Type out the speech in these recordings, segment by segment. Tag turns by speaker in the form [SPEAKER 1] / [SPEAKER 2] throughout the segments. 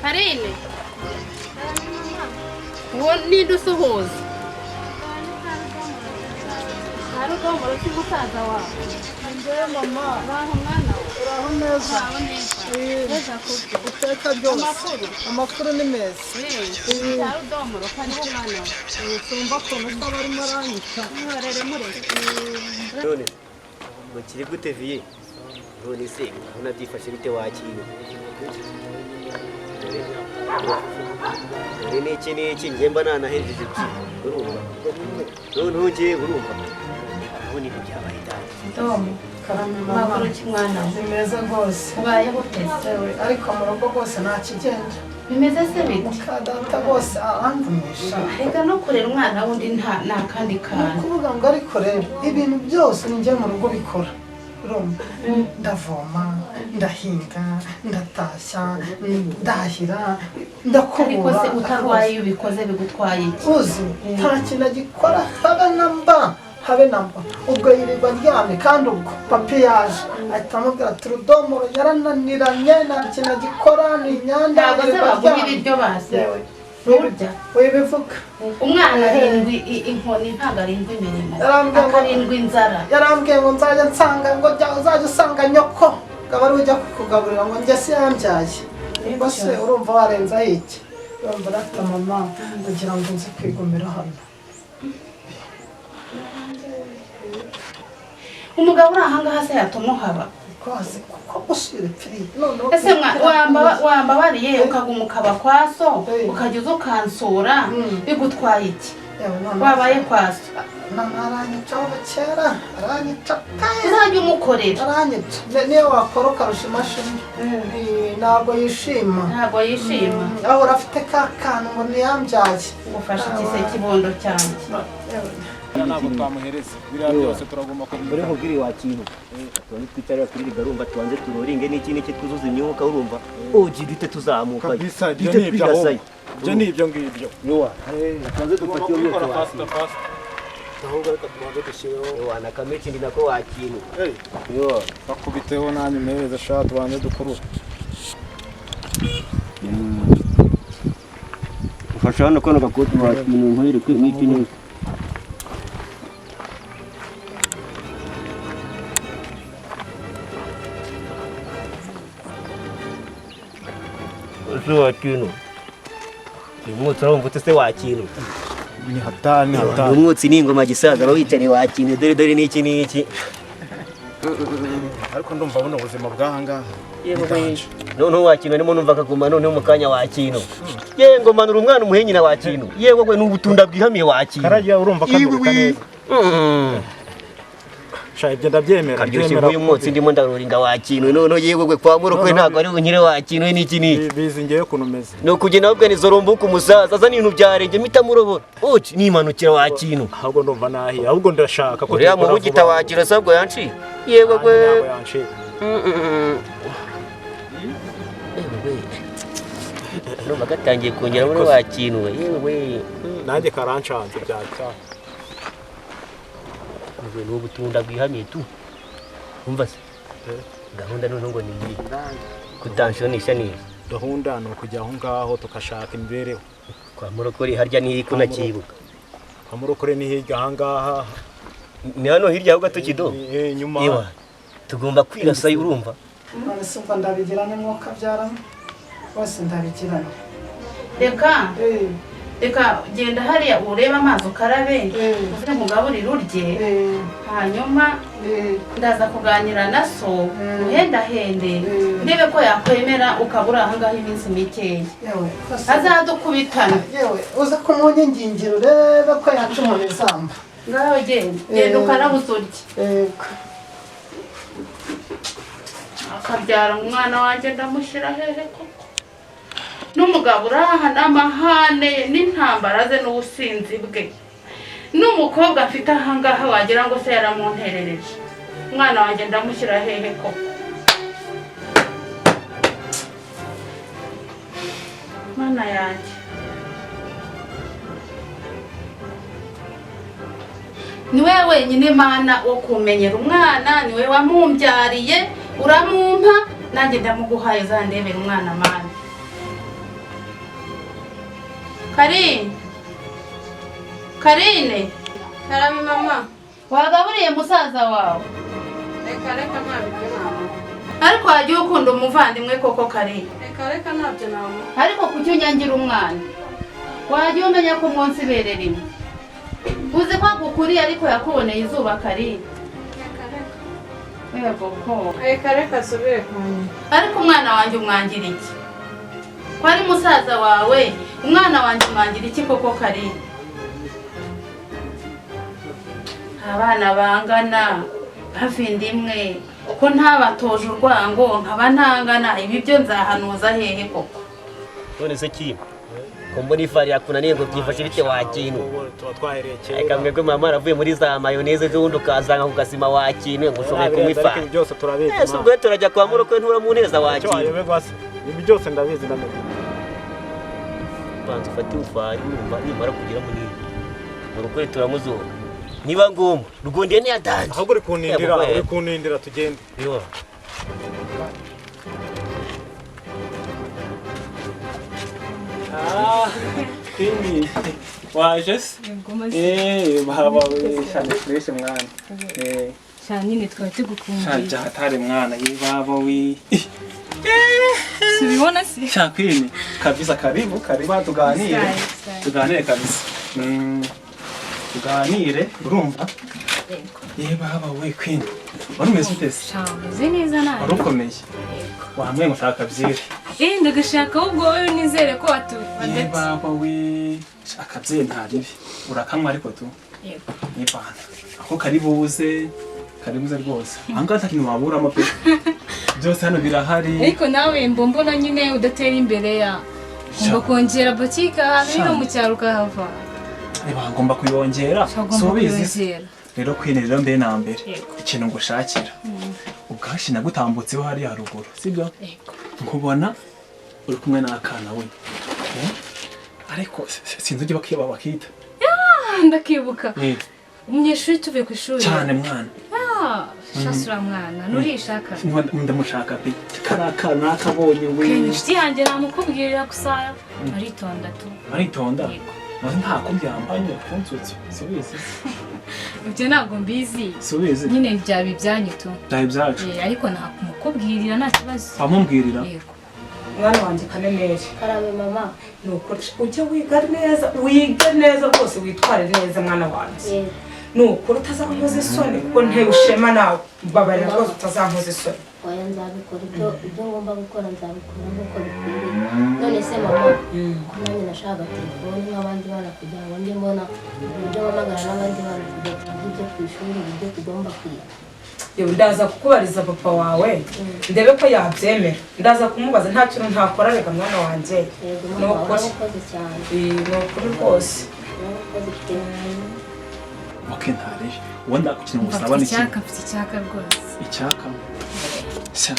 [SPEAKER 1] Karine uwo ni dusuhuza hari ugomba si musaza wawe
[SPEAKER 2] ngewe mama
[SPEAKER 1] uraho mwana
[SPEAKER 2] uraho neza
[SPEAKER 1] neza kubyo
[SPEAKER 2] uteka byose amakuru ni meza
[SPEAKER 1] hari udomoro kariho mwana
[SPEAKER 2] sumva ukuntu uko barimo aranyita
[SPEAKER 1] mwihorere mureke
[SPEAKER 3] none ngo kiri gute viye none se ubona byifashe bite wakiriwe dore n'iki njye mba nanahejeje urumva noneho njye urumva aho ni byabaye dani
[SPEAKER 2] Tom karame mama
[SPEAKER 1] makuru ki mwana
[SPEAKER 2] ni meza rwose
[SPEAKER 1] ubayeho pese
[SPEAKER 2] ariko mu rugo rwose nta kigenda
[SPEAKER 1] bimeze se bite
[SPEAKER 2] mukadata rwose arangumisha
[SPEAKER 1] reka no kurera umwana wundi nta kandi
[SPEAKER 2] ni
[SPEAKER 1] kantu
[SPEAKER 2] ukuvuga ngo ariko rero ibintu byose ni njye mu rugo bikora urumva ndavoma ndahinga ndatashya ndahira
[SPEAKER 1] ariko
[SPEAKER 2] ndakubura
[SPEAKER 1] se utarwaye iyo ubikoze bigutwaye iki
[SPEAKER 2] uzi nta kintu agikora habe na mba ubwo yirirwa aryamye kandi ubwo papi yaje ahita amubwira ati rudomoro yarananiranye nta kintu agikora ni inyanda
[SPEAKER 1] ntabwo se baguha ibiryo basi burya
[SPEAKER 2] wibivuga
[SPEAKER 1] umwana arindwi inkoni ntabwo arindwi imirimo akarindwi inzara
[SPEAKER 2] yarambwiye ngo nzajya nsanga ngo uzajya usanga nyoko akaba ari ujya kukugaburira ngo njye si yambyaye ubwo se urumva warenzaho iki urumva urafite mama kugira ngo nzi kwigumira hano
[SPEAKER 1] umugabo uri ahangaha se yatuma uhaba
[SPEAKER 2] rwose kuko ushyira ipfiri noneho
[SPEAKER 1] ese wambabariye ukaguma ukaba kwa so ukajya uza ukansura bigutwaye iki wabaye kwa so
[SPEAKER 2] aranyica aho kera aranyica
[SPEAKER 1] uzajya umukorera
[SPEAKER 2] aranyica niyo wakora ukarusha imashini ntabwo yishima
[SPEAKER 1] ntabwo yishima
[SPEAKER 2] ahora afite ka kantu ngo ntiyambyaye
[SPEAKER 1] ugufasha ikise kibondo cyanjye
[SPEAKER 4] ntabwo twamuhereza biriya byose turagomba
[SPEAKER 3] mbere
[SPEAKER 4] kubikora
[SPEAKER 3] nkubwire wakintu tubanze twicarira kuri rigarumba tubanze turoringe n'iki twuzuza imyuka urumva ugira ute tuzamuka
[SPEAKER 4] kabisa ibyo ni ibyo ahubwo ibyo ni ibyo ngibyo
[SPEAKER 3] yowa tubanze dufate iyo myuka
[SPEAKER 4] fasita
[SPEAKER 3] ahubwo reka tubanze dushyiraho yowa na kameki ndi nako wakintu yowa
[SPEAKER 4] bakubiteho nanyu mpereza sha tubanze dukurura
[SPEAKER 3] ufasha hano kano gakoti wakintu nkwereke n'iki n'iki ese wakintu uyu mwotsi urumva ute se wakintu
[SPEAKER 4] ni hatari
[SPEAKER 3] uyu mwotsi ni ingoma gisaza wicare wakintu dore n'iki
[SPEAKER 4] ariko ndumva buno ubuzima bw'ahangaha
[SPEAKER 3] noneho wakintu arimo numva akaguma noneho mu kanya wakintu yewe ngo manura umwana umuhe nyina wakintu yewe we n'ubutunda bwihamiye wakintu
[SPEAKER 4] karagiye urumva kamereka neza sha ibyo ndabyemera
[SPEAKER 3] karyoshye nk'uyu mwotsi ndimo ndaruringa wakintu noneho yewe we kwa murokwe ntabwo ari bunyire wakintu n'iki
[SPEAKER 4] bizi ngewe ukuntu umeze
[SPEAKER 3] ni ukugenda ahubwo ni zorombuka umusaza azana ibintu byarenge mpita murobora uci nimanukira wakintu
[SPEAKER 4] ahubwo ndumva nahiye ahubwo ndashaka ko
[SPEAKER 3] uriya mu bugita wakira sabwo yanciye yewe we numva gatangiye kongera muri wakintu yewe we
[SPEAKER 4] nanjye karancanze byacyaha
[SPEAKER 3] ni ubutunda bwihamiye tu umva se gahunda noneho ngo ni iyi kutanshonisha neza
[SPEAKER 4] gahunda ni ukujya aho ngaho tukashaka imibereho
[SPEAKER 3] kwa murokore harya ni ko nakibuka
[SPEAKER 4] kwa murokore ni hirya ahangaha
[SPEAKER 3] ni hano hirya ahubwo tukido
[SPEAKER 4] nyuma
[SPEAKER 3] yewe tugomba kwirasa urumva
[SPEAKER 2] none se ubwo ndabigirane mwuka byaramo bose ndabigirane
[SPEAKER 1] reka genda hariya urebe amazi ukarabe uvuge mugaburire urye hanyuma ndaza kuganira na so uhendahende ndebe ko yakwemera ukaba uri ahangaha iminsi mikeya azadukubitana
[SPEAKER 2] yewe uza kumunyingingiro urebe ko yaca umuntu izamba
[SPEAKER 1] ngaho genda ukarabuze urye akabyara umwana wanjye ndamushyira hehe koko n'umugabo uraha n'amahane n'intambara ze n'ubusinzi bwe n'umukobwa afite ahangaha wagira ngo se yaramunterereje umwana wanjye ndamushyira hehe koko mana yanjye niwe wenyine mana wo kumenyera umwana niwe wamumbyariye uramumpa nanjye ndamuguhaye uzandebera umwana mana Karine
[SPEAKER 5] Karame mama.
[SPEAKER 1] wagaburiye musaza wawe
[SPEAKER 5] Reka ntabyo mama.
[SPEAKER 1] ariko wagiye ukunda umuvandimwe koko Karine
[SPEAKER 5] Reka ntabyo mama.
[SPEAKER 1] ariko kuki unyangira umwana wagiye umenya ko umunsi ibere rimwe uzi ko agukuriye ariko yakuboneye izuba Karine yego ko
[SPEAKER 5] Reka subire kanya.
[SPEAKER 1] ariko umwana wanjye umwangira iki ko ari musaza wawe umwana wanjye umwangira iki koko Karine abana bangana bavinda imwe ko ntabatoje urwango nkaba ntangana ibi byo nzahanuza hehe koko
[SPEAKER 3] none se ki ko mbona ifari yakunaniye ngo byifashe bite wakintu
[SPEAKER 4] tuba twahereye kera
[SPEAKER 3] reka mwebwe mama aravuye muri za mayoneze z'ubundi ukazanga ku gasima wakintu ngo ushoboye kunywa ifari
[SPEAKER 4] byose turabizi
[SPEAKER 3] ese ubwo turajya kwa murokwe nturamuneza wakintu
[SPEAKER 4] wayoberwa se ibi byose ndabizi ndamenya
[SPEAKER 3] banza ufate ufari urumva nimara kugira munini murokwe turamuzura niba ngombwa rugondiye niyadanje
[SPEAKER 4] ahubwo uri kunindira tugende
[SPEAKER 3] yo
[SPEAKER 6] Kini waje se baba shane fresh mwana
[SPEAKER 7] Shanyine twari tugukumbuye.
[SPEAKER 6] shaja hatari mwana ye baba wi
[SPEAKER 7] Subibona si?
[SPEAKER 6] Shakwini kabisa karibu tuganire kabisa tuganire urumva ye baba we kwini warumeze utese
[SPEAKER 7] Shameze neza nawe.
[SPEAKER 6] warukomeye wamwe mushaka byire
[SPEAKER 7] Ndagashaka ubwo wowe nizere ko
[SPEAKER 6] ye baba we akabyire ntaribi urakamwa ariko tu
[SPEAKER 7] Yego.
[SPEAKER 6] ni bana ako karibuze rwose anga nta kintu waburamo pe byose hano birahari
[SPEAKER 7] Ariko nawe mbona nyine udatera imbere ya ngomba kongera boutique hano no mu cyaro kahava.
[SPEAKER 6] ngomba kuyongera
[SPEAKER 7] Subizi.
[SPEAKER 6] rero kwinirira mbere na mbere
[SPEAKER 7] Yego.
[SPEAKER 6] ikintu ngushakira ubwashi nagutambutseho hari haruguru sibyo
[SPEAKER 7] Yego.
[SPEAKER 6] nkubona uri kumwe n'akana we ariko sinzi ujye bakita
[SPEAKER 7] Ndakibuka. Umunyeshuri tuvuye ku ishuri.
[SPEAKER 6] cyane mwana
[SPEAKER 7] Shasura mwana nurishaka.
[SPEAKER 6] ndamushaka pe karakana akabonye we
[SPEAKER 7] Inshuti yanjye namukubwirira gusa aritonda tu.
[SPEAKER 6] aritonda
[SPEAKER 7] Yego.
[SPEAKER 6] maze nta kubyambanye kunsutse subizi
[SPEAKER 7] Ibyo ntabwo mbizi.
[SPEAKER 6] subizi
[SPEAKER 7] Nyine byaba ibyanyu tu.
[SPEAKER 6] byawe byacu
[SPEAKER 7] Ariko nakumukubwirira nta kibazo.
[SPEAKER 6] wamubwirira
[SPEAKER 7] Yego.
[SPEAKER 2] mwana wanjye Kaneneri
[SPEAKER 5] Karame mama.
[SPEAKER 2] nuko ujye wiga neza rwose witware neza mwana wanjye nuko utazankoza isoni kuko ntewe ishema nawe babarira rwose utazankoza isoni
[SPEAKER 5] Oya nzabikora ibyo ngomba gukora nzabikora nk'uko bikwiriye. None se mama ko nanjye nashaka telefone nk'abandi bana kugira ngo njye mbona uburyo mpamagara n'abandi bana kugira ngo tujye ku ishuri uburyo tugomba kwiga.
[SPEAKER 2] yewe ndaza kukubariza papa wawe ndebe ko yabyemera ndaza kumubaza nta kintu ntakora reka mwana wanjye
[SPEAKER 5] Yego mama warakoze cyane.
[SPEAKER 2] ni ukuri rwose
[SPEAKER 5] Warakoze cyane.
[SPEAKER 6] oke ntare ubundi ikintu ngusaba ni kimwe
[SPEAKER 7] Mfite icyaka rwose.
[SPEAKER 6] icyaka sha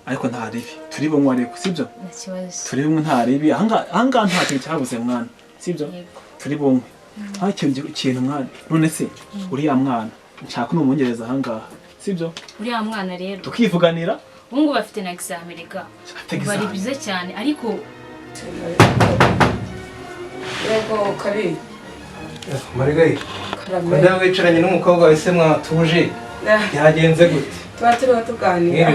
[SPEAKER 6] ariko ntaribi turi bumwe ariko sibyo
[SPEAKER 7] Nta kibazo.
[SPEAKER 6] turi bumwe ntaribi ahangaha nta kintu cyabuze mwana sibyo
[SPEAKER 7] Yego.
[SPEAKER 6] turi bumwe nta kintu mwana none se uriya mwana nshaka n'umwongereza ahangaha sibyo
[SPEAKER 7] Uriya mwana rero
[SPEAKER 6] tukivuganira
[SPEAKER 7] ubu ngubu bafite na examerika. Bari bize cyane ariko
[SPEAKER 2] yego kari
[SPEAKER 8] Marigari, kuda wicaranye n'umukobwa wese mwatuje yagenze gute?
[SPEAKER 2] tuba turiho tuganira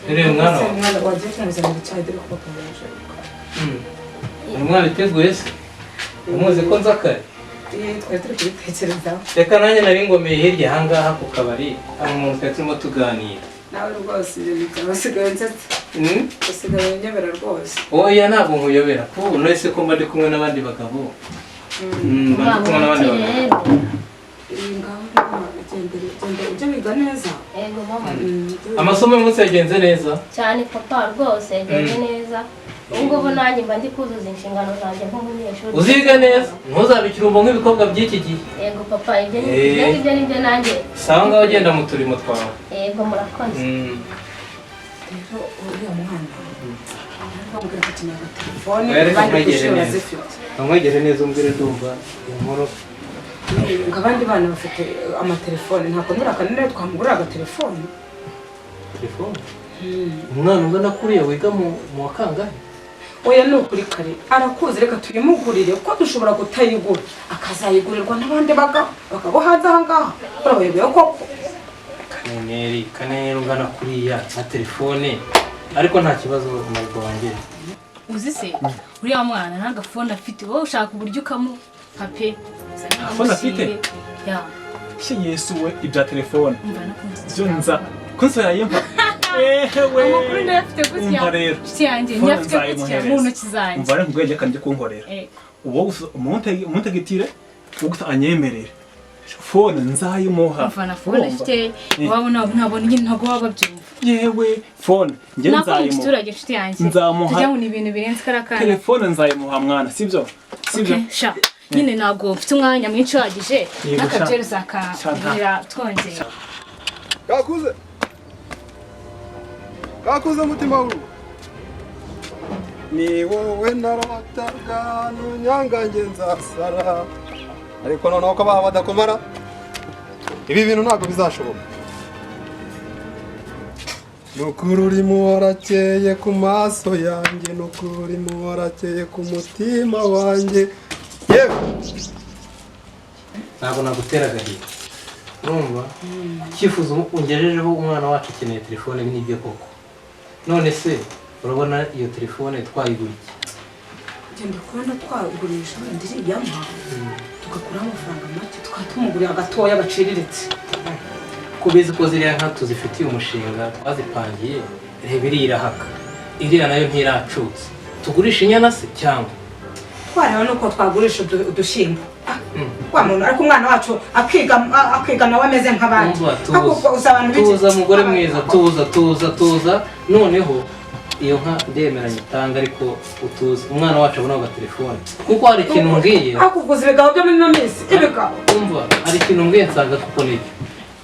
[SPEAKER 8] Rero mwana
[SPEAKER 2] wagiye kumuzanira icyayi dore ko bakomeje
[SPEAKER 8] umwana iteguye se? Umuzi ko nza kare?
[SPEAKER 2] twari turi kubitekerezaho
[SPEAKER 8] Reka nanjye nari ngomeye hirya ahangaha ku kabari hari umuntu twari turimo tuganira.
[SPEAKER 2] nawe rwose basigaye nsetsa basigaye unyobera rwose
[SPEAKER 8] Oya ntabwo nkuyobera kuko nahise ko mba ndi kumwe n'abandi bagabo. Mba ndi kumwe n'abandi bagabo.
[SPEAKER 9] ujye wiga neza.
[SPEAKER 5] Yego mama.
[SPEAKER 8] Amasomo y'umunsi yagenze neza
[SPEAKER 5] Cyane papa rwose yagenze neza. Ubwo nanjye mba ndi kuzuza inshingano zanjye nk'umunyeshuri.
[SPEAKER 8] uziga neza ntuzabe ikirumbo nk'ibikobwa by'iki gihe.
[SPEAKER 5] Yego papa ibyo nibyo nanjye.
[SPEAKER 8] Sawa ngaho ugenda mu turimo twawe.
[SPEAKER 5] Yego murakoze.
[SPEAKER 9] Rero uriya mwana bamubwira ati nyaga telefone
[SPEAKER 8] amwegere neza umbwire ndumva inkuru.
[SPEAKER 9] ngo abandi bana bafite amatelefone ntabwo nurakanira twamugurira agatelefone.
[SPEAKER 8] Telefone umwana ungana kuriya wiga mu wa kangahe?
[SPEAKER 9] Oya ni ukuri kare arakuzi reka tuyimugurire kuko dushobora kutayigura akazayigurirwa n'abandi bagabo hanze aha ngaha urabayobewe koko.
[SPEAKER 8] Kaneri ungana kuriya na telefone ariko nta kibazo umurwa wanjye.
[SPEAKER 7] Uzi se uriya mwana nta gafone afite wowe ushaka uburyo ukamuha pe.
[SPEAKER 6] Gafone afite?
[SPEAKER 7] Ya.
[SPEAKER 6] She Yesu we ibya telefone.
[SPEAKER 7] Umva nakunze.
[SPEAKER 6] Zonza. Kunso yayimpa. Ehewe.
[SPEAKER 7] Amakuru ndafite gutya. Cyanjye nyafite gutya mu ntoki zanjye.
[SPEAKER 6] Umva rero ngwege kandi kunkorera. Uwo umuntegitire ugusa anyemerere. Phone nzayimuha.
[SPEAKER 7] Umva na phone afite wabona ntabona nyine ntago wababyumva.
[SPEAKER 6] Yewe phone nge nzayimuha.
[SPEAKER 7] Nakugitura gifite yanjye. Tujya mu ibintu birenze karakana.
[SPEAKER 6] Telefone nzayimuha mwana sibyo? Sibyo.
[SPEAKER 7] Sha. Nyine nago mfite umwanya mwinshi wagije n'akabyero zakabira twongeye.
[SPEAKER 10] Kakuze mutima w'urugo ni wowe narataga n'unyangange nzasara ariko noneho ko baba badakomara ibi bintu ntabwo bizashoboka. Nukuri urimo warakeye ku maso yanjye, nukuri urimo warakeye ku mutima wanjye. Yewe
[SPEAKER 8] ntabwo nagutera agahinda urumva icyifuzo ungejejeho umwana wacu akeneye telefone n'ibyo koko. None se urabona iyo telefone twayigura iki?
[SPEAKER 9] Genda kubona twagurisha ndiriya mpa tugakura amafaranga make tukatumugurira agatoya baciriritse.
[SPEAKER 8] Kubizi ko ziriya nka tuzifitiye umushinga twazipangiye reba iriya irahaka iriya nayo ntiracutse tugurisha inyana se cyangwa
[SPEAKER 9] twareba nuko twagurisha udushyimbo kwa muntu ariko umwana wacu akiga nawe ameze nk'abandi.
[SPEAKER 8] Tuza mugore mwiza tuza noneho iyo nka ndemeranya itanga ariko utuza umwana wacu abona aga telefone kuko hari ikintu mbwiye
[SPEAKER 9] akuguza ibigabo byo muri no minsi ibigabo
[SPEAKER 8] umva hari ikintu mbwiye nsanga kuko nibyo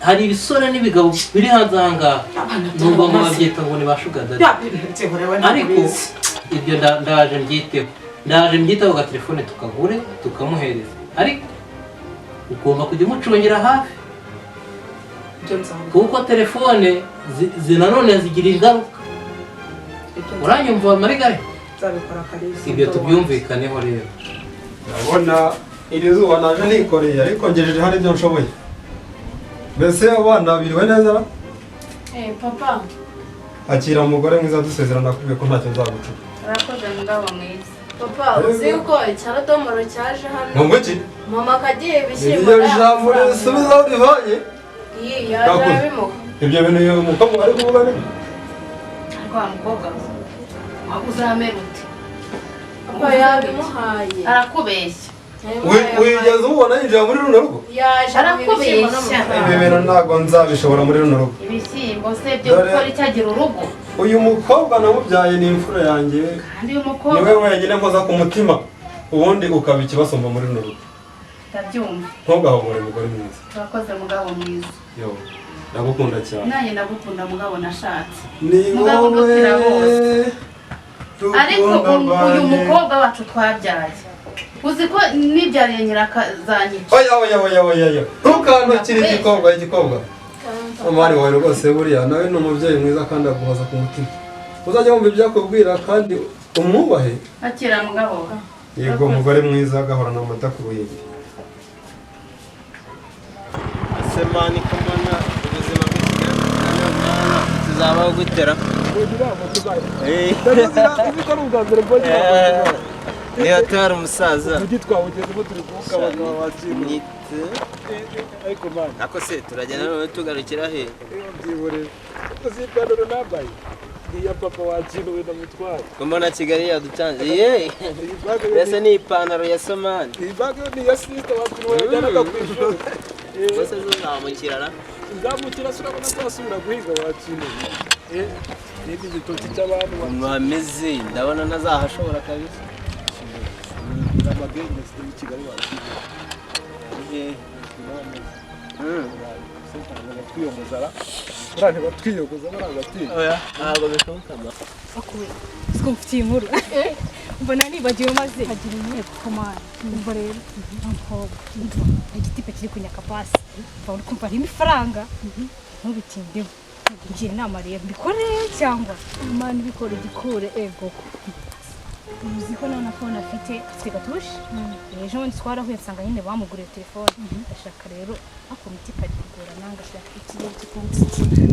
[SPEAKER 8] hari ibisore n'ibigabo biri hanze aha ngaha nubwo babyita ngo ni ba sugar daddy ariko ibyo ndaje mbyiteho aga telefone tukagure tukamuhereza ariko ugomba kujya umucungira hafi kuko telefone nanone zigira ingaruka. Uranyumva marigare? Ibyo tubyumvikaneho rero.
[SPEAKER 10] Ndabona iri zuba naje nikoreye ariko ngejeje hari ibyo nshoboye. Mbese abana biriwe neza?
[SPEAKER 1] Papa.
[SPEAKER 10] Akira umugore mwiza dusezerana kubwe ko ntacyo nzaguca.
[SPEAKER 1] Arakoze ngabo mwiza. Papa uzi uko icyaradomoro cyaje hano.
[SPEAKER 10] Ngo iki?
[SPEAKER 1] Mama kagiye bishyimbo.
[SPEAKER 10] Ibyo bijambo subiza aho bivanye.
[SPEAKER 1] Yaje bimuka.
[SPEAKER 10] Ibyo bintu uyu mukobwa ari kuvuga ni?
[SPEAKER 1] Kwa mukobwa. Uzamera ute? Papa yabimuhaye. Arakubeshya.
[SPEAKER 10] Wigeze ubona yinjira muri runo rugo?
[SPEAKER 1] Yaje arakubeshya.
[SPEAKER 10] Ibi bintu ntabwo nzabishobora muri runo rugo.
[SPEAKER 1] Ibishyimbo se byo gukora icyagira urugo.
[SPEAKER 10] Uyu mukobwa namubyaye ni imfura yanjye.
[SPEAKER 1] Kandi uyu mukobwa
[SPEAKER 10] niwe wenyine nkoza ku mutima ubundi ukaba ikibasomba muri runo rugo.
[SPEAKER 1] Ndabyumva.
[SPEAKER 10] Ntugahobore mugore mwiza.
[SPEAKER 1] Urakoze mugabo mwiza.
[SPEAKER 10] Yo. Ndagukunda cyane.
[SPEAKER 1] Nanjye ndagukunda mugabo nashatse.
[SPEAKER 10] Ni wowe.
[SPEAKER 1] Ariko uyu mukobwa wacu twabyaye. Uzi ko nibyariye nyirakazanyica.
[SPEAKER 10] Oya. Ntukantukire igikobwa. Amari wawe rwose buriya nawe ni umubyeyi mwiza kandi aguhoza ku mutima. Uzajya wumva ibyakubwira kandi umwubahe.
[SPEAKER 1] Akira mugabo.
[SPEAKER 10] Yego umugore mwiza agahorana amata ku ruhimbi.
[SPEAKER 3] Semani kamana ubuzima bw'ikigana tuzabaho gutera. Ni atari umusaza. Ako se turajyana none tugarukira he?
[SPEAKER 10] Byibure. Uzipandaro nambaye.
[SPEAKER 6] Iya papa wakino wenda mutwaye.
[SPEAKER 11] Mbona Kigali yaducanze. Ye. Ese ni ipantaro ya Somani.
[SPEAKER 6] Ibage ni ya sister wakino wajanaga kwishuri.
[SPEAKER 11] Bose zo ntamukirana.
[SPEAKER 6] Ngamukira surabona twasubira guhiga wakino. Niki gitoti cy'abantu
[SPEAKER 11] mwameze ndabona nazahashobora kabisa.
[SPEAKER 6] Amagenge mu Kigali wakino. Twiyomozara urane batwiyogoza baragati
[SPEAKER 11] oya ntabwo bishoboka
[SPEAKER 7] akuwe siko mfitiye inkuru mbona nibagiwe maze agira inteko komana umva rero umukobwa igitipe kiri kunyaka pasi uri kumva harimo ifaranga ntubitindeho ngira inama rero mbikore cyangwa imana ibikora igikure ego uzi ko nawe nafone afite gatushe ejo bundi twarahuye nsanga nyine bamuguriye telefone ndashaka rero akomiti kari kugura nanga ashaka ikirere cy'ukuntu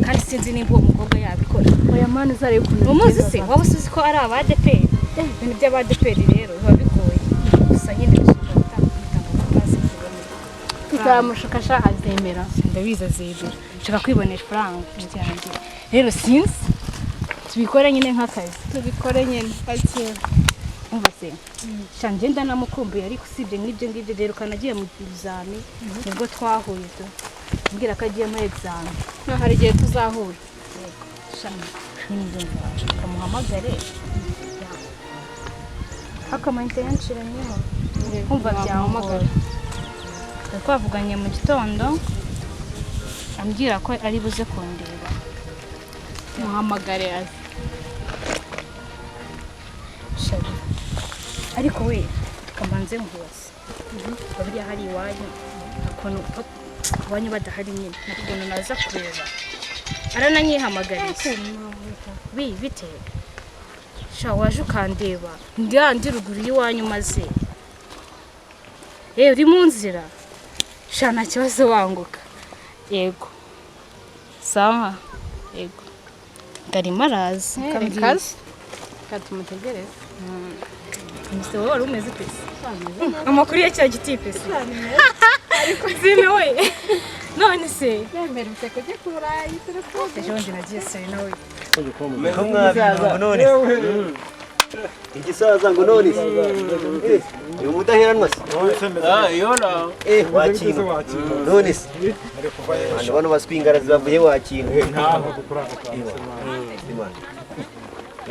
[SPEAKER 7] kandi sinzi nimba uwo mukobwa yabikora oya mani uzare ukuntu umuzi se waba uzi ko ari abadeperi ibintu by'abadeperi rero biba bigoye gusa nyine bishaka gutanga pasi tuzamushaka sha azemera ndabiza zebera nshaka kwibonesha ifaranga ryanjye rero sinzi tubikore nyine nk'akazi tubikore nyine akira umva se shanje ndanamukumbuye ariko usibye n'ibyo ngibyo rero kanagiye mu bizami nibwo twahuye tu mbwira ko agiye muri exam hari igihe tuzahura shanje n'indumva kamuhamagare akamayite yanshiranyemo kumva byahamagara twavuganye mu gitondo ambwira ko ari buze kundeba muhamagare azi shari ariko we tukamanze ngose babiri hari iwanyu akono iwanyu badahari nyine nakuntu naza kureba arananyihamagariye bite sha waje ukandeba ndi ruguru y'iwanyu maze uri mu nzira sha nta kibazo wanguka yego sawa yego ndarimo araza kamikazi katumutegereza Mse wowe rumeze pese amakuru ya cya gitipe se ariko zime we none se yemerutse kujya kurayi telefone ejo ndi nagiye se nawe
[SPEAKER 3] ngo none igisaza ngo none uyu mudaheranwa se
[SPEAKER 11] yora
[SPEAKER 3] wakino none se bano baswingara zibavuye wakino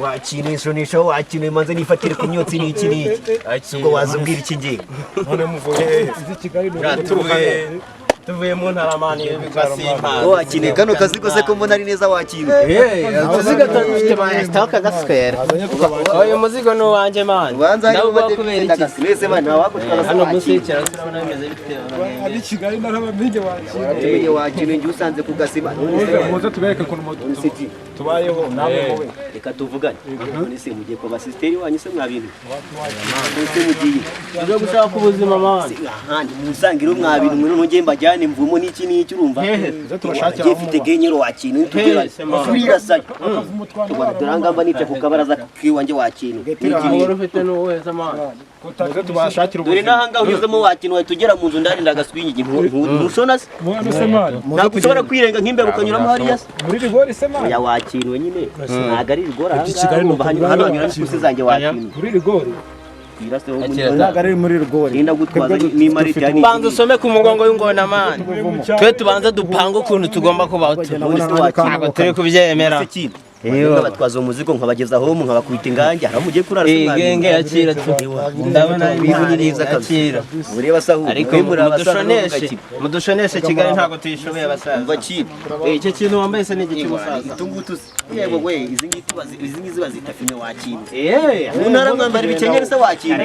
[SPEAKER 3] wakino inshonisho wakino imanze nifatire ku myotsi n'iki n'iki ubwo wazubwira iki ngiye
[SPEAKER 6] none muvuye
[SPEAKER 11] tuvuye mu ntaramani bikasimpa
[SPEAKER 3] wakine kano kazi kose ko mbona ari neza wakino
[SPEAKER 11] muzigo tufite ba stock gasquare oyo muzigo no wanje man
[SPEAKER 3] nawo bakubera iki nese man nawakutwara
[SPEAKER 11] hano gusekera turabona bimeze bite
[SPEAKER 6] ari Kigali narabamige wakino
[SPEAKER 3] wakino ngi usanze ku gasima
[SPEAKER 6] muze tubereke ko tubayeho nawe wowe
[SPEAKER 3] reka tuvugane none se mugiye kwa basisteri wanyu se mwabintu nse mugiye
[SPEAKER 11] tuje gushaka ubuzima man
[SPEAKER 3] ahandi musangiro mwabintu mwe none mbajyane mvumo n'iki n'iki urumva
[SPEAKER 6] turashakira
[SPEAKER 3] ufite genyero wakino tugera kurira sayo turangamba nice ku kabaraza kiwanje wakino
[SPEAKER 11] n'iki ufite n'uwe zaman
[SPEAKER 6] tuze tubashakira
[SPEAKER 3] dore nahanga uhizemo wakino tugera mu nzu ndani ndagaswingi ntushona se ntabwo ushobora kwirenga nk'imbe ukanyuramo hariya
[SPEAKER 6] muri rigori se man
[SPEAKER 3] ya wakino nyine ntago ari rigora hanga hano hanyura n'ikusi zanjye wakino
[SPEAKER 6] muri rigori
[SPEAKER 3] irase ho
[SPEAKER 6] ntago ari muri rigori
[SPEAKER 3] inda gutwaza ni marite yani
[SPEAKER 11] banza usome ku mugongo y'ingona man twe tubanza dupanga ukuntu tugomba kubaho ntabwo turi kubyemera
[SPEAKER 3] iyo batwaza umuzigo nkabageza aho nkabakubita ingange hari mugiye kurara se
[SPEAKER 11] mwabintu genge yakira ndabona
[SPEAKER 3] ibintu neza kabisa ureba sahu
[SPEAKER 11] ariko mudushoneshe Kigali ntabwo tuyishoboye abasaza
[SPEAKER 3] bakipe
[SPEAKER 11] icyo kintu wambaye se n'igi cy'umusaza
[SPEAKER 3] itungutu yego we izi ngizi bazita fime wakino munara mwambara ibikenyeri se wakino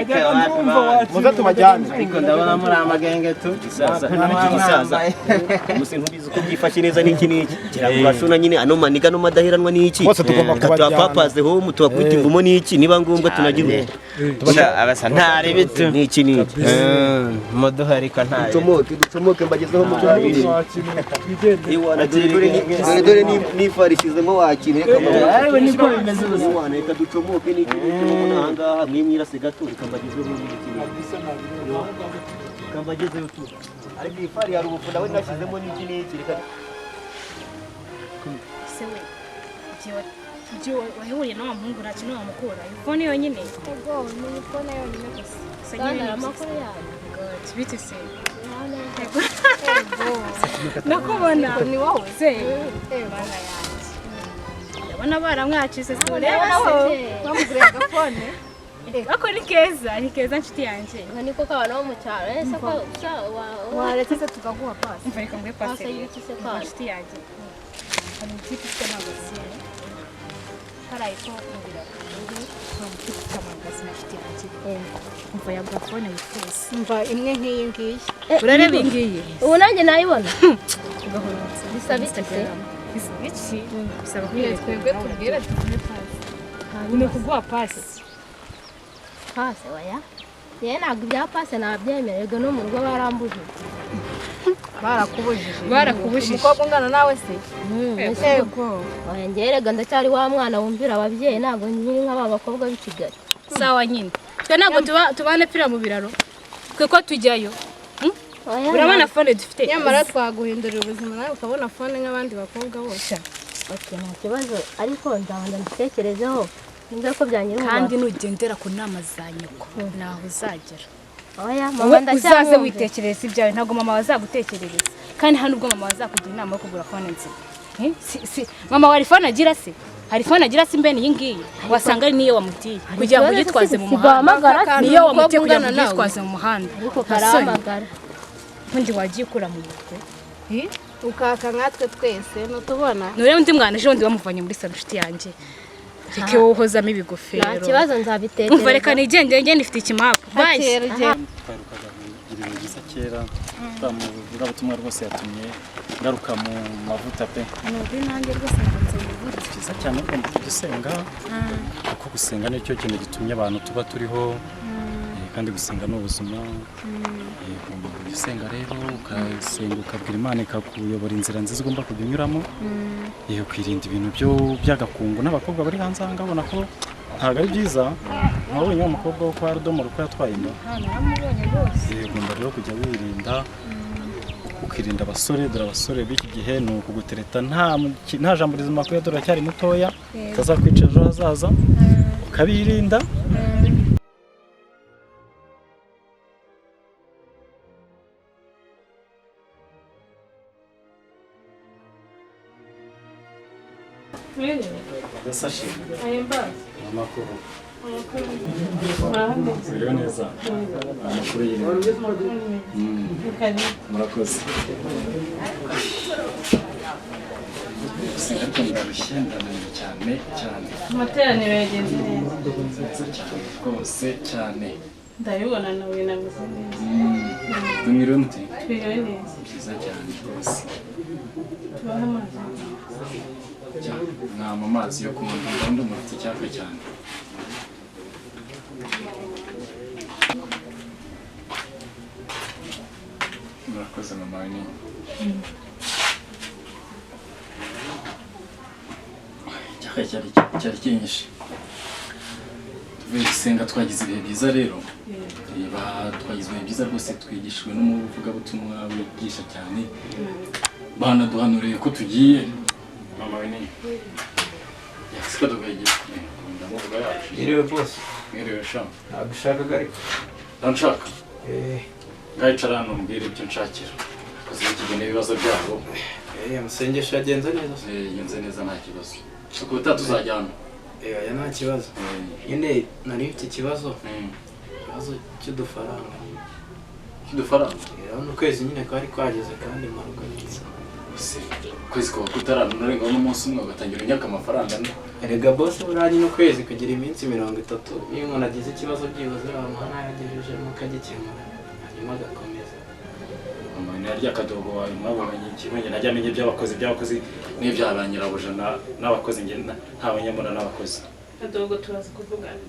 [SPEAKER 6] muze tubajyane
[SPEAKER 11] ariko ndabona muri amagenge tu
[SPEAKER 3] gisaza musi ntubizi uko byifashe neza n'iki n'iki kiragurashona nyine ano maniga no madahiranwa n'iki
[SPEAKER 6] bose tugomba kubajyana
[SPEAKER 3] papaze ho mutubakubita imvumo n'iki niba ngombwa tunagira
[SPEAKER 11] abasa ntari bitu
[SPEAKER 3] n'iki n'iki
[SPEAKER 11] muduharika ntari
[SPEAKER 3] ducomoke mbagezeho mu cyabiri dore nifarishizemo wakino
[SPEAKER 11] ariko niko bimeze
[SPEAKER 3] ubuzima reka ducomoke n'iki n'ahangaha mwimwirase gato ikambagezeho n'iki ikambagezeho tu ariko ifari hari ubufu nawe nashyizemo n'iki n'iki reka
[SPEAKER 7] sewe ibyo wahuriye n'uwo muhungu nta kintu wamukura ifone yonyine
[SPEAKER 5] Ego, ni ifone yonyine gusa.
[SPEAKER 7] Sagire
[SPEAKER 5] Kandi
[SPEAKER 7] ni
[SPEAKER 5] amakuru yayo.
[SPEAKER 7] bite se
[SPEAKER 5] Ego.
[SPEAKER 7] nakubona
[SPEAKER 5] Ni wowe.
[SPEAKER 7] se
[SPEAKER 5] Ego.
[SPEAKER 7] bana yanjye ndabona baramwacise se
[SPEAKER 5] Ureba
[SPEAKER 7] ureba
[SPEAKER 5] se.
[SPEAKER 7] se
[SPEAKER 5] Bamuguriye agafone.
[SPEAKER 7] ako ni keza nshuti yanjye
[SPEAKER 5] Nka niko kabana bo mu cyaro. Ese ko
[SPEAKER 7] waretse se tukaguha pasi mva reka nguhe pasi
[SPEAKER 5] Pasi y'iki se pasi?
[SPEAKER 7] nshuti yanjye hari ikipe ifite amagazine haraye ko mubira ikipe ifite amagazine nshuti yanjye umva ya gafone wifuza umva imwe nk'iyi ngiyi urareba iyi ngiyi
[SPEAKER 5] ubu nanjye nayibona.
[SPEAKER 7] ugahora
[SPEAKER 5] Bisaba iki se?
[SPEAKER 7] bisaba iki bisaba twebwe tubwire tuguhe pasi ni kuguha pasi
[SPEAKER 5] Pase waya. Yewe ntabwo ibya pase nabyemererwa no mu rugo barambujije.
[SPEAKER 7] barakubujije
[SPEAKER 5] Umukobwa ungana nawe se?
[SPEAKER 7] Ego.
[SPEAKER 5] Oya ngerega ndacyari wa mwana wumvira ababyeyi ntabwo nkiri nk'aba bakobwa b'i Kigali.
[SPEAKER 7] Sawa nyine twe ntabwo tubane pfira mu biraro twe ko tujyayo urabona fone dufite
[SPEAKER 12] nyamara twaguhindurira ubuzima nawe ukabona fone nk'abandi bakobwa bose.
[SPEAKER 5] Okay, nta kibazo ariko nzabanza mbitekerezeho nibwo ko byanyira
[SPEAKER 7] kandi nugendera ku nama za nyoko naho uzagera
[SPEAKER 5] oya
[SPEAKER 7] mama uzaze witekereza ibyawe ntabwo mama wazagutekerereza kandi hano ubwo mama wazakugira inama yo kugura fone nzima mama wari fone agira se hari fone agira se mbene iyi ngiyi wasanga ari niyo wamutiye kugira ngo yitwaze mu muhanda niyo wamutiye kugira ngo yitwaze mu muhanda
[SPEAKER 5] ariko karahamagara
[SPEAKER 7] ubundi wagiye ukura mu mutwe
[SPEAKER 12] ukaka nkatwe twese nutubona
[SPEAKER 7] nureba undi mwana ejo bundi bamuvanye muri salo nshuti yanjye reka wowe uhozamo ibigofero
[SPEAKER 5] nta kibazo nzabitekereza
[SPEAKER 7] umva reka nigendere njye nifite ikimapu bayi
[SPEAKER 6] twaherukaga kugira ibintu byiza kera twamuvuga ubutumwa rwose yatumye ngaruka mu mavuta pe
[SPEAKER 7] nubi nanjye rwose nakunze ibivuga
[SPEAKER 6] byiza cyane ugomba kujya usenga kuko gusenga nicyo kintu gitumye abantu tuba turiho kandi gusenga ni ubuzima ugomba kujya usenga rero ukasenga ukabwira Imana ikakuyobora inzira nziza ugomba kujya unyuramo kwirinda ibintu by'agakungu n'abakobwa bari hanze aha ngabona ko ntabwo ari byiza nkabonye wa mukobwa wo kwa Rudomoro uko yatwaye inda ugomba rero kujya wirinda ukirinda abasore dore abasore b'iki gihe ni ukugutereta nta jambo rizima kuya dore aracyari mutoya utazakwica ejo hazaza ukabirinda Sashi. Amakuru. Uriyo neza. Amakuru yiri. Murakoze. Ndarushyendanira cyane.
[SPEAKER 1] Amateraniro yagenze neza.
[SPEAKER 6] Rwose cyane.
[SPEAKER 1] Ndabibona nawe nabuze neza.
[SPEAKER 6] Tumiriwe muti?
[SPEAKER 1] Twiriwe neza.
[SPEAKER 6] Byiza cyane rwose.
[SPEAKER 1] Tubaha amazi.
[SPEAKER 6] Nta amazi yo kunywa ndabona umufite icyaka cyane. Murakoze mama we icyaka cyari kinyishe tuvuye gusenga twagize ibihe byiza rero twagize ibihe byiza rwose twigishijwe n'umuvugabutumwa wigisha cyane banaduhanuriye ko tugiye mama we nini yasika tugagiye ndamuvuga yacu
[SPEAKER 11] Iriwe boss
[SPEAKER 6] mwiriwe sha
[SPEAKER 11] nagushakaga ariko
[SPEAKER 6] ndanshaka ngayicara hano mbwira ibyo nshakira kuzikigena ibibazo byabo
[SPEAKER 11] amasengesho yagenze neza
[SPEAKER 6] yagenze neza nta kibazo tukuta tuzajyana
[SPEAKER 11] ya nta kibazo nyine nari mfite ikibazo cy'udufaranga hano ukwezi nyine kwari kwageze kandi impanuka nziza
[SPEAKER 6] ukwezi kuba kutaranurarenga n'umunsi umwe ugatangira unyaka amafaranga
[SPEAKER 11] erega boss buriya nyine ukwezi kugira iminsi 30 iyo umuntu agize ikibazo byibuze bamuha n'ayagejejemo akagikemura hanyuma agakomeza
[SPEAKER 6] amanya rya kadogo wawe mwabonye ikimenye najya menye by'abakozi n'ibya ba nyirabuja n'abakozi nge ntabanyamura n'abakozi
[SPEAKER 1] Kadogo turaza kuvugana.